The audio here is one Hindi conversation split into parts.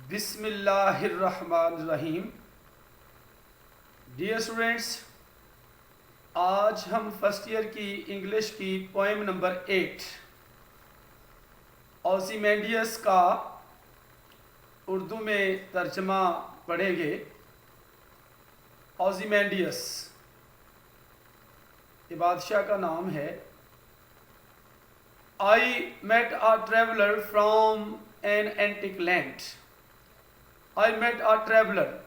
बिस्मिल्लाहिर्रहमानिर्रहीम। डियर स्टूडेंट्स, आज हम फर्स्ट ईयर की इंग्लिश की पोएम नंबर 8 ओज़िमेंडियस का उर्दू में तर्जमा पढ़ेंगे। ओज़िमेंडियस ये बादशाह का नाम है। I met a traveller from an antique land. I met a traveller,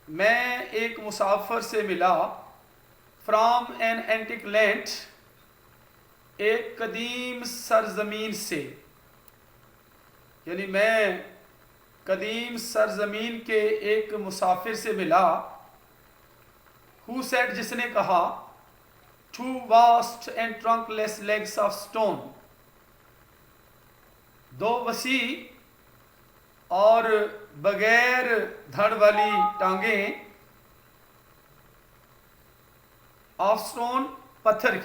मैं एक मुसाफिर से मिला। फ्रॉम एन एंटिक लैंड, एक कदीम सरजमीन से, यानी मैं कदीम सरजमीन के एक मुसाफिर से मिला। हु सेड, जिसने कहा, two vast and trunkless legs of stone, दो वसी और बगैर धड़ वाली टांगें, ऑफ स्टोन पत्थर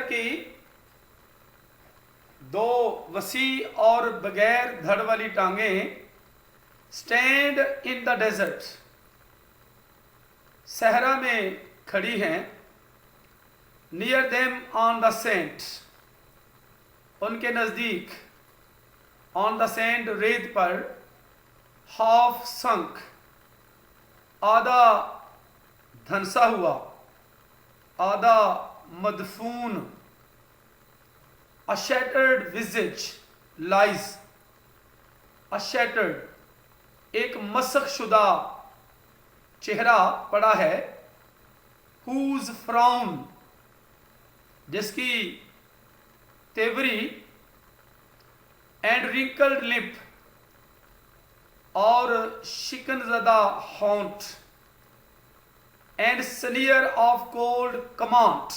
की दो वसी और बगैर धड़ वाली टांगें, स्टैंड इन द डेजर्ट, सहरा में खड़ी हैं। Near them on the sand, उनके नज़दीक, ऑन द सैंड, रेत पर, हाफ संक, आधा धंसा हुआ, आधा मदफून। अ शैटर्ड विजिज लाइज, अ शैटर्ड, एक मसख शुदा चेहरा पड़ा है। हुज फ्राउन, जिसकी तेवरी, एंड रिंकल्ड लिप, और शिकनज़दा हॉन्ट, and sneer of cold command,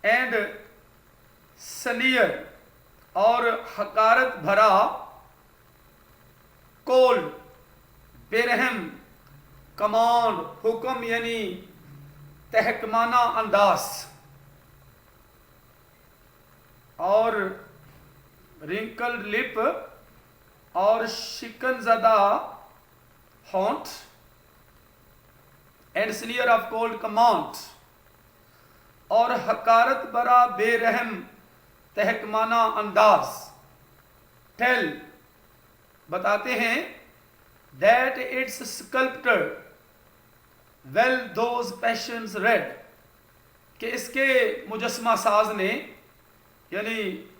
and sneer और हकारत भरा, कोल्ड बेरहम, कमांड हुक्म यानी तहकमाना अंदाज, और रिंकल्ड लिप और शिकनज़दा हॉन्ट, and sneer of cold command, और हकारत बरा बेरहम तहकमाना अंदाज। टेल, बताते हैं, that its sculptor well those passions read, कि इसके मुजस्मा साज ने, यानी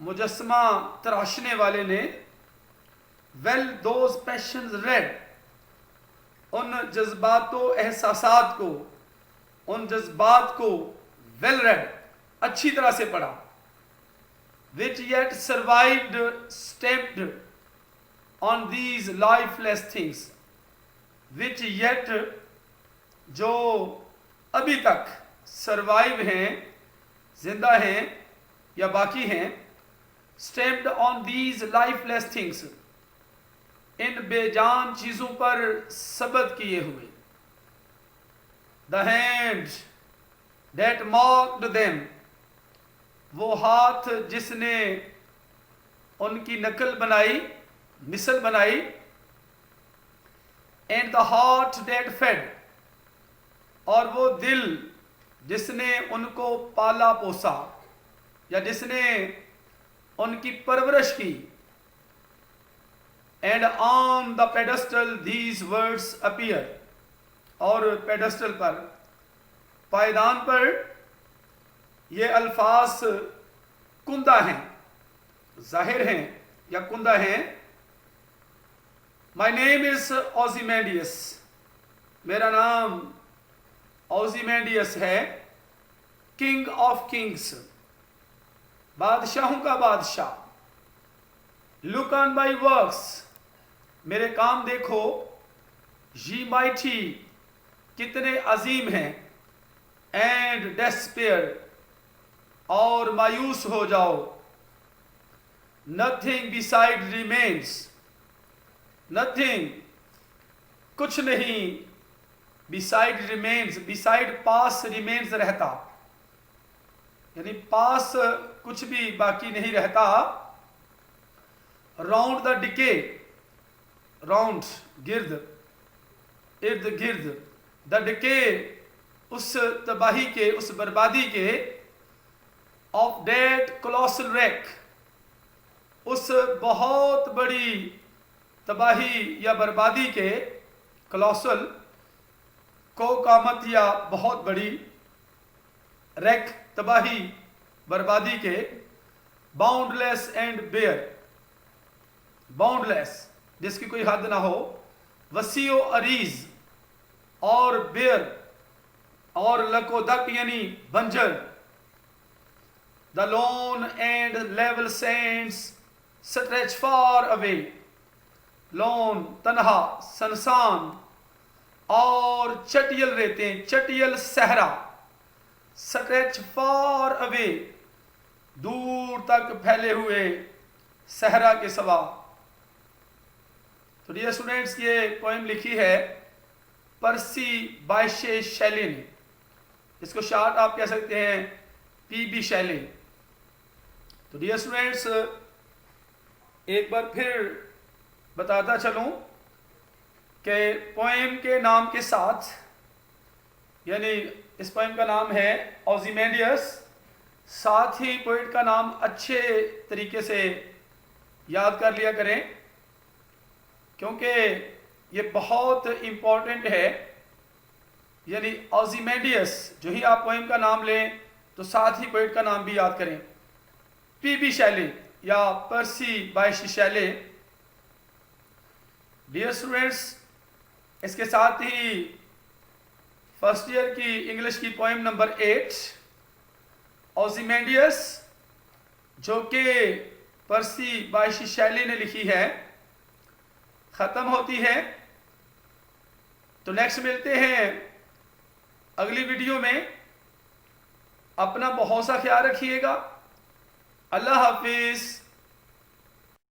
मुजस्मा तराशने वाले ने, वेल दोज पैशंस रेड, उन जज्बातों एहसासात को, उन जज्बात को, वेल रेड, अच्छी तरह से पढ़ा। Which yet survived stepped on these lifeless things, which yet, जो अभी तक सर्वाइव हैं, जिंदा हैं या बाकी हैं, stepped on these lifeless things, इन बेजान चीजों पर सबत किए हुए। The hand that mocked them, वो हाथ जिसने उनकी नकल बनाई, मिसल बनाई। And the heart that fed, और वो दिल जिसने उनको पाला पोसा, या जिसने उनकी परवरिश की। And on the pedestal these words appear, और पेडेस्टल पर, पायदान पर, ये अल्फाज कुंदा हैं, जाहिर हैं या कुंदा हैं। माई नेम इज ओज़िमेंडियस, मेरा नाम ओज़िमेंडियस है। किंग ऑफ किंग्स, बादशाहों का बादशाह। लुक ऑन माई वर्क्स, मेरे काम देखो। जी माइटी, कितने अजीम हैं। एंड डेस्पेयर, और मायूस हो जाओ। नथिंग बिसाइड रिमेन्स, नथिंग, कुछ नहीं। बिसाइड रिमेन्स, बिसाइड पास, रिमेन्स रहता, यानी पास कुछ भी बाकी नहीं रहता। राउंड द डिके, राउंड गिर्द, इर्द गिर्द, द डिके उस तबाही के, उस बर्बादी के, ऑफ डेट कोलोसल रैक उस बहुत बड़ी तबाही या बर्बादी के, कोलोसल को कामत या बहुत बड़ी, रैक तबाही बर्बादी के, बाउंडलेस एंड बेयर, बाउंडलेस जिसकी कोई हद ना हो, वसीओ अरीज और बेयर और लकोदक यानी बंजर, the loan and level Sands stretch far away, loan तन्हा सनसान और चटियल रेतें, चटियल सहरा, स्ट्रेच फार अवे दूर तक फैले हुए सहरा के सिवा। तो डियर स्टूडेंट्स, ये पोएम लिखी है पर्सी बायशे शैले ने, इसको शार्ट आप कह सकते हैं पीबी शैले। तो डियर स्टूडेंट्स, एक बार फिर बताता चलूं कि पोएम के नाम के साथ, यानी इस पोएम का नाम है ओज़िमेंडियस, साथ ही पोइट का नाम अच्छे तरीके से याद कर लिया करें, क्योंकि ये बहुत इम्पोर्टेंट है। यानी ओज़िमेंडियस, जो ही आप पोएम का नाम लें तो साथ ही पोइट का नाम भी याद करें। पीबी शैले या पर्सी बायशे शैले। डियर स्टूडेंट्स, इसके साथ ही फर्स्ट ईयर की इंग्लिश की पोएम नंबर 8 ओज़िमेंडियस, जो कि पर्सी बायशे शैले ने लिखी है, ख़त्म होती है। तो नेक्स्ट मिलते हैं अगली वीडियो में। अपना बहुत सा ख्याल रखिएगा। अल्लाह हाफिज़।